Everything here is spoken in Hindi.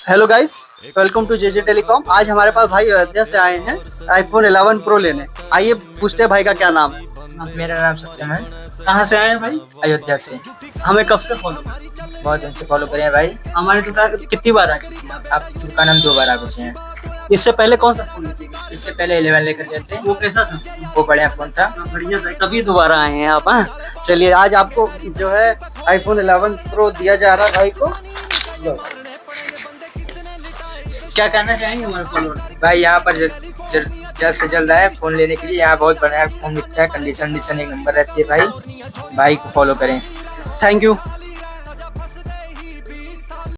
Hello guys, welcome to JJ telecom. आज हमारे पास भाई अयोध्या से आए हैं आईफोन 11 प्रो लेने। आइए पूछते हैं भाई का क्या नाम है। मेरा नाम सत्यम है। कहाँ से आए हैं भाई? अयोध्या से। हमें कब से फॉलो? बहुत दिन से फॉलो करे हैं भाई। हमारे दुकान कितनी बार आए? आपकी दुकान हम 2 बार आ गए हैं। इससे पहले कौन सा फोन लीजिए? इससे पहले 11 लेकर गए थे। वो कैसा था? वो बढ़िया फोन था। बढ़िया था, तभी दोबारा आए हैं आप। हाँ, चलिए आज आपको जो है आईफोन 11 प्रो दिया जा रहा है भाई को। लो। क्या कहना चाहेंगे हमारे फॉलोअर? भाई यहाँ पर जल्द से जल्द आए फोन लेने के लिए। यहाँ बहुत बढ़िया फोन मिलता है, कंडीशन एक नंबर रहती है भाई। भाई को फॉलो करें। Thank you.